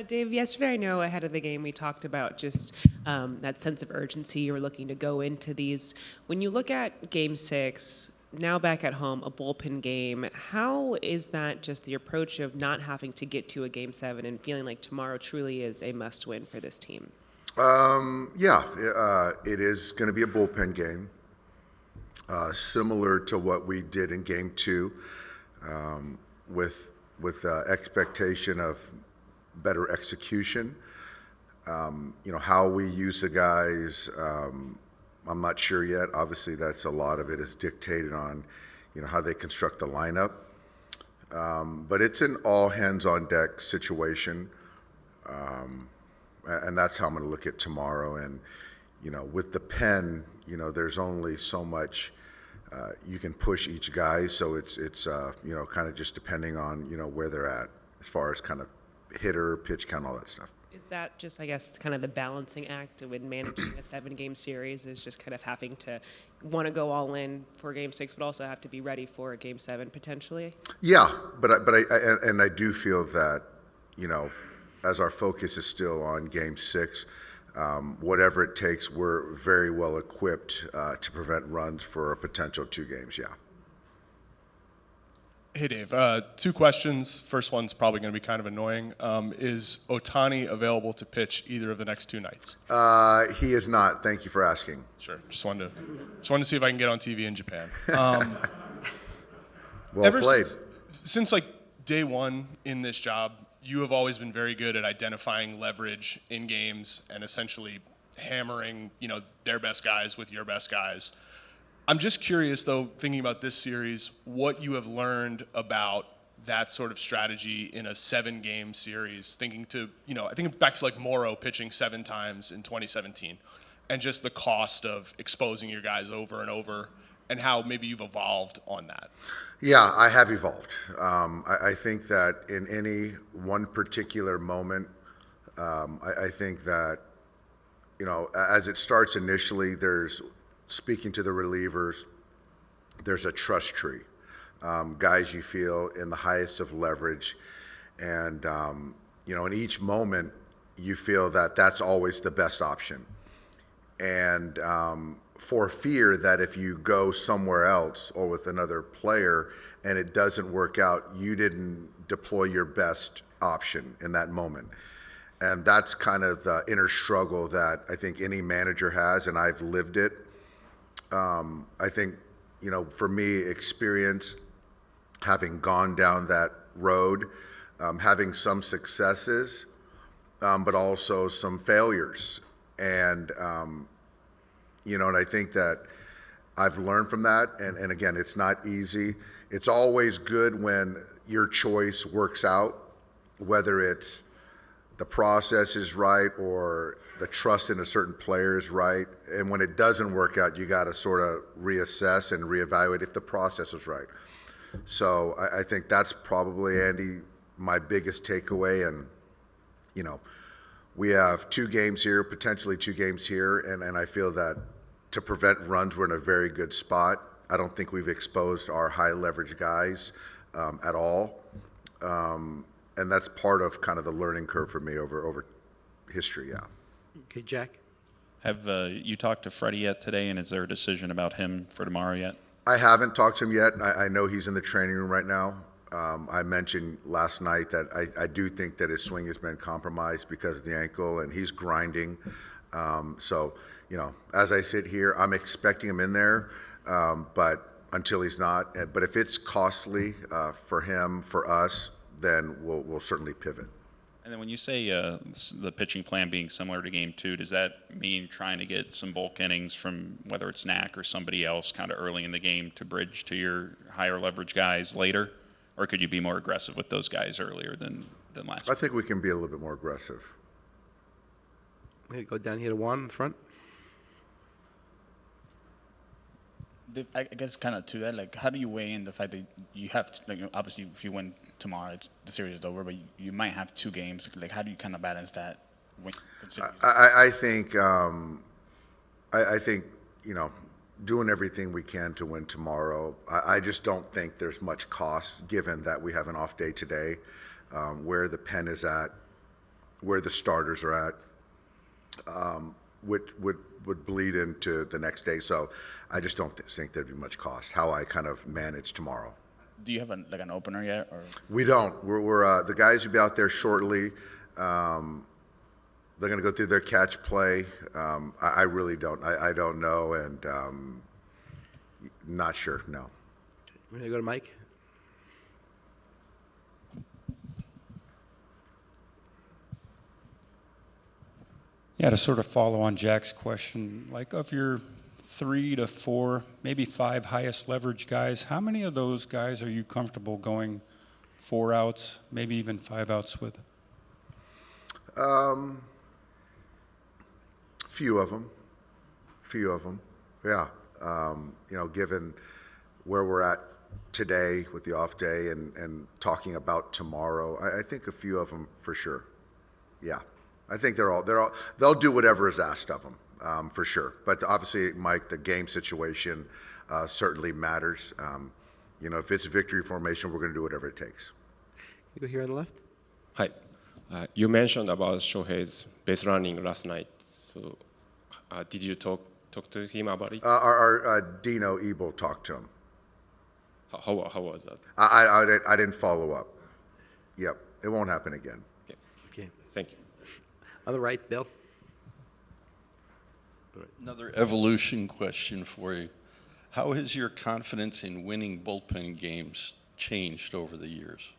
Dave, yesterday I know ahead of the game we talked about just that sense of urgency you were looking to go into these. When you look at Game 6, now back at home, a bullpen game, how is that just the approach of not having to get to a Game 7 and feeling like tomorrow truly is a must-win for this team? It is going to be a bullpen game, similar to what we did in Game 2, with expectation of better execution. How we use the guys, I'm not sure yet. Obviously, that's a lot of it is dictated on, how they construct the lineup. But it's an all hands on deck situation. And that's how I'm going to look at tomorrow. And, with the pen, there's only so much you can push each guy. So it's kind of just depending on, where they're at as far as kind of hitter, pitch count, all that stuff. Is that just, I guess, kind of the balancing act when managing a 7-game series is just kind of having to want to go all in for Game 6, but also have to be ready for a Game 7 potentially? Yeah, but I do feel that, as our focus is still on Game 6, whatever it takes, we're very well equipped to prevent runs for a potential 2 games, yeah. Hey, Dave. 2 questions. First one's probably going to be kind of annoying. Is Ohtani available to pitch either of the next 2 nights? He is not. Thank you for asking. Sure. Just wanted to see if I can get on TV in Japan. Well played. Since like day one in this job, you have always been very good at identifying leverage in games and essentially hammering, their best guys with your best guys. I'm just curious, though, thinking about this series, what you have learned about that sort of strategy in a 7-game series, I think back to like Morrow pitching 7 times in 2017, and just the cost of exposing your guys over and over, and how maybe you've evolved on that. Yeah, I have evolved. I think that in any one particular moment, I think that, as it starts initially, there's speaking to the relievers, there's a trust tree. Guys you feel in the highest of leverage. And, in each moment, you feel that that's always the best option. And for fear that if you go somewhere else or with another player and it doesn't work out, you didn't deploy your best option in that moment. And that's kind of the inner struggle that I think any manager has, and I've lived it. I think, for me, experience, having gone down that road, having some successes, but also some failures. And, and I think that I've learned from that. And again, it's not easy. It's always good when your choice works out, whether it's the process is right or the trust in a certain player is right. And when it doesn't work out, you got to sort of reassess and reevaluate if the process is right. So I think that's probably, Andy, my biggest takeaway. And, we have 2 games here, potentially 2 games here. And I feel that to prevent runs, we're in a very good spot. I don't think we've exposed our high leverage guys at all. And that's part of kind of the learning curve for me over history, yeah. Okay, Jack? Have you talked to Freddie yet today, and is there a decision about him for tomorrow yet? I haven't talked to him yet. I know he's in the training room right now. I mentioned last night that I do think that his swing has been compromised because of the ankle, and he's grinding. So, as I sit here, I'm expecting him in there, but until he's not. But if it's costly for him, for us, then we'll certainly pivot. And then when you say the pitching plan being similar to Game 2, does that mean trying to get some bulk innings from whether it's Knack or somebody else kind of early in the game to bridge to your higher leverage guys later? Or could you be more aggressive with those guys earlier than last I think we can be a little bit more aggressive. I'm going to go down here to Juan in the front. I guess kind of to that, like, how do you weigh in the fact that you have to, like, obviously if you win tomorrow, the series is over, but you might have 2 games. Like, how do you kind of balance that? I think doing everything we can to win tomorrow. I just don't think there's much cost given that we have an off day today, where the pen is at. where the starters are at, would bleed into the next day. So I just don't think there'd be much cost. How I kind of manage tomorrow. Do you have an opener yet? Or? We don't. We're the guys will be out there shortly. They're going to go through their catch play. I really don't. I don't know, and not sure. No. We're going to go to Mike. Yeah, to sort of follow on Jack's question, like of your 3 to 4, maybe 5 highest leverage guys, how many of those guys are you comfortable going 4 outs, maybe even 5 outs with? Few of them. Yeah. Given where we're at today with the off day and talking about tomorrow, I think a few of them for sure. Yeah. I think they'll do whatever is asked of them, for sure. But obviously, Mike, the game situation certainly matters. If it's victory formation, we're going to do whatever it takes. You go here on the left. Hi. You mentioned about Shohei's base running last night. So, did you talk to him about it? Our Dino Ebo talked to him. How was that? I didn't follow up. Yep, it won't happen again. Okay. Thank you. On the right, Bill. Another evolution question for you. How has your confidence in winning bullpen games changed over the years?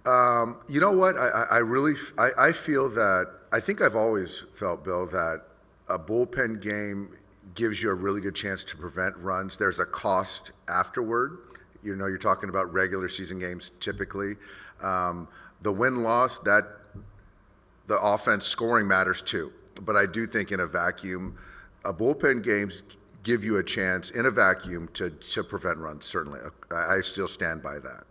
You know what? I feel that, I think I've always felt, Bill, that a bullpen game gives you a really good chance to prevent runs. There's a cost afterward. You're talking about regular season games typically. The win-loss, the offense scoring matters too. But I do think in a vacuum, bullpen games give you a chance in a vacuum to prevent runs, certainly. I still stand by that.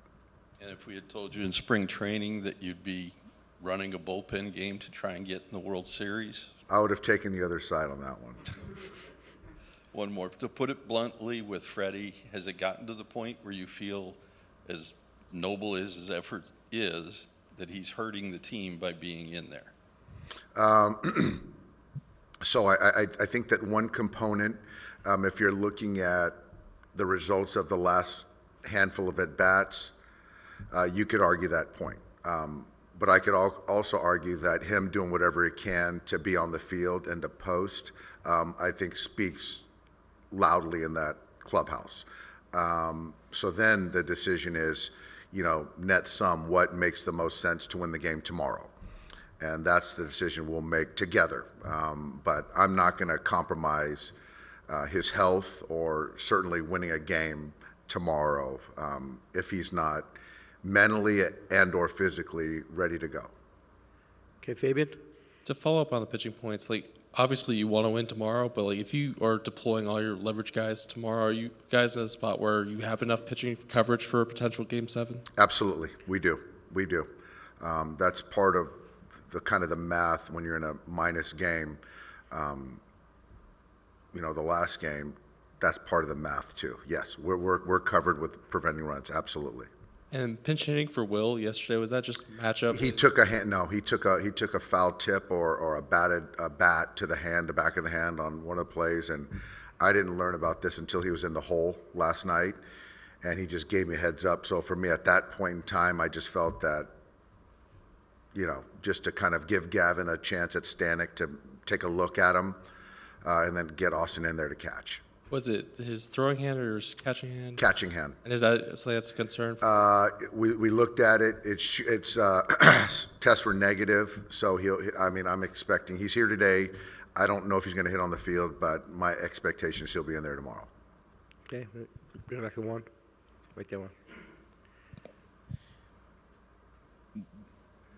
And if we had told you in spring training that you'd be running a bullpen game to try and get in the World Series? I would have taken the other side on that one. One more. To put it bluntly, with Freddie, has it gotten to the point where you feel, as noble as his effort is, that he's hurting the team by being in there? So I think that one component, if you're looking at the results of the last handful of at-bats, you could argue that point. But I could also argue that him doing whatever he can to be on the field and to post, I think speaks loudly in that clubhouse. So then the decision is, net sum, what makes the most sense to win the game tomorrow? And that's the decision we'll make together. But I'm not going to compromise his health or certainly winning a game tomorrow if he's not mentally and or physically ready to go. Okay, Fabian. To follow up on the pitching points, obviously you want to win tomorrow, but if you are deploying all your leverage guys tomorrow, are you guys in a spot where you have enough pitching coverage for a potential Game 7? Absolutely, we do. That's part of the kind of the math when you're in a minus game. The last game, that's part of the math too. Yes, we're covered with preventing runs. Absolutely. And pinch hitting for Will yesterday, was that just matchup? He took a foul tip or a bat to the back of the hand on one of the plays, and I didn't learn about this until he was in the hole last night, and he just gave me a heads up. So for me at that point in time, I just felt that, just to kind of give Gavin a chance at Stanek to take a look at him, and then get Austin in there to catch. Was it his throwing hand or his catching hand? Catching hand. And is that so? That's a concern. We looked at it. It's tests were negative, so I'm expecting he's here today. I don't know if he's going to hit on the field, but my expectation is he'll be in there tomorrow. Okay, bring it back to one. Right there, one.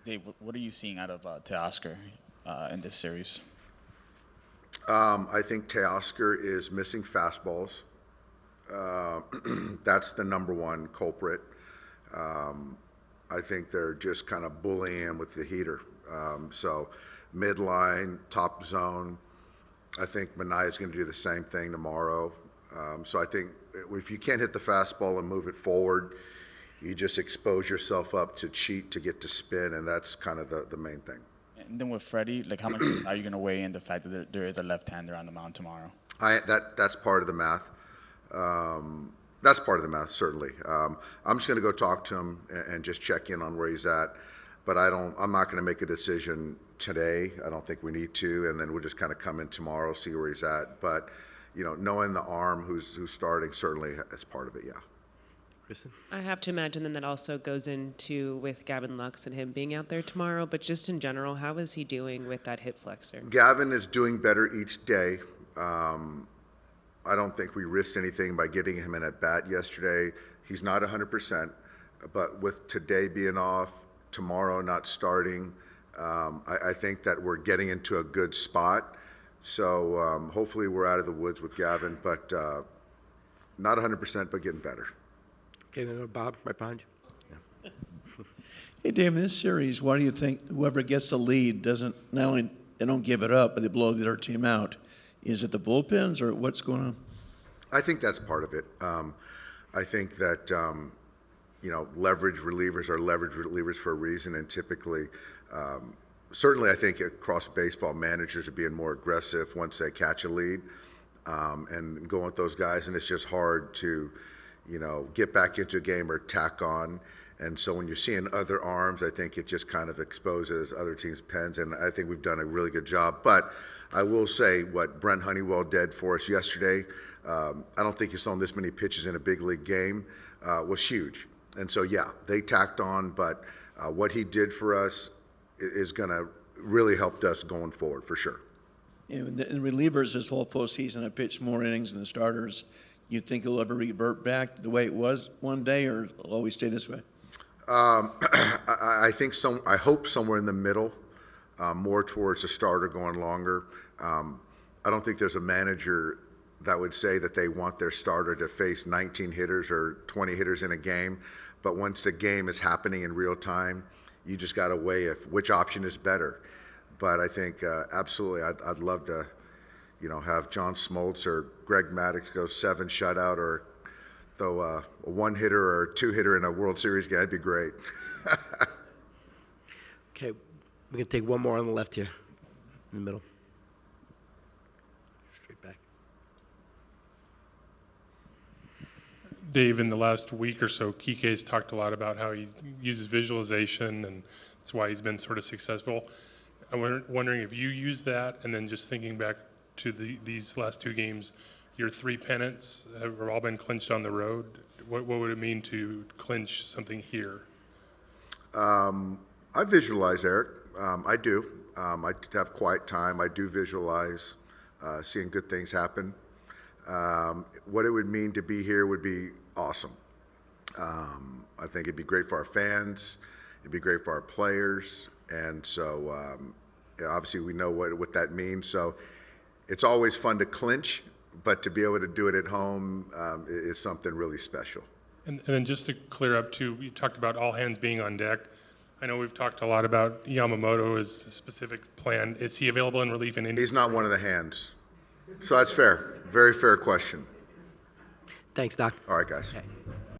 Dave, what are you seeing out of Teoscar in this series? I think Teoscar is missing fastballs. That's the number one culprit. I think they're just kind of bullying him with the heater. So midline, top zone. I think Manaea is going to do the same thing tomorrow. So I think if you can't hit the fastball and move it forward, you just expose yourself up to cheat to get to spin, and that's kind of the main thing. And then with Freddie, like how much are you going to weigh in the fact that there is a left-hander on the mound tomorrow? That's part of the math. That's part of the math, certainly. I'm just going to go talk to him and just check in on where he's at. But I'm not going to make a decision today. I don't think we need to, and then we'll just kind of come in tomorrow, see where he's at. But knowing the arm who's starting certainly is part of it. Yeah. Kristen? I have to imagine then that also goes into with Gavin Lux and him being out there tomorrow. But just in general, how is he doing with that hip flexor? Gavin is doing better each day. I don't think we risked anything by getting him in at bat yesterday. He's not 100%, but with today being off, tomorrow not starting, I think that we're getting into a good spot. So hopefully we're out of the woods with Gavin, but not 100%, but getting better. Okay, then Bob, right behind you. Yeah. Hey, Dave, in this series, why do you think whoever gets the lead doesn't, not only they don't give it up, but they blow the other team out? Is it the bullpens or what's going on? I think that's part of it. I think that, leverage relievers are leverage relievers for a reason, and typically, certainly I think across baseball, managers are being more aggressive once they catch a lead and going with those guys, and it's just hard to, get back into a game or tack on. And so when you're seeing other arms, I think it just kind of exposes other teams' pens, and I think we've done a really good job. But I will say what Brent Honeywell did for us yesterday, I don't think he's thrown this many pitches in a big league game, was huge. And so, yeah, they tacked on, but what he did for us is going to really help us going forward for sure. And the relievers this whole postseason have pitched more innings than the starters. You think it'll ever revert back to the way it was one day, or it'll always stay this way? I think I hope somewhere in the middle, more towards the starter going longer. I don't think there's a manager that would say that they want their starter to face 19 hitters or 20 hitters in a game. But once the game is happening in real time, you just got to weigh which option is better. But I think absolutely, I'd love to, have John Smoltz or Greg Maddux go 7 shutout or throw a 1-hitter or a 2-hitter in a World Series game. That'd be great. Okay, we can take one more on the left here, in the middle. Straight back. Dave, in the last week or so, Kike's talked a lot about how he uses visualization, and that's why he's been sort of successful. I'm wondering if you use that, and then just thinking back to these last 2 games, your 3 pennants have all been clinched on the road. What would it mean to clinch something here? I visualize, Eric. I do. I have quiet time. I do visualize seeing good things happen. What it would mean to be here would be awesome. I think it'd be great for our fans. It'd be great for our players. And so obviously we know what that means. So it's always fun to clinch, but to be able to do it at home is something really special. And then just to clear up too, you talked about all hands being on deck. I know we've talked a lot about Yamamoto as a specific plan. Is he available in relief in India? He's not one of the hands. So that's fair. Very fair question. Thanks, Doc. All right, guys. Okay.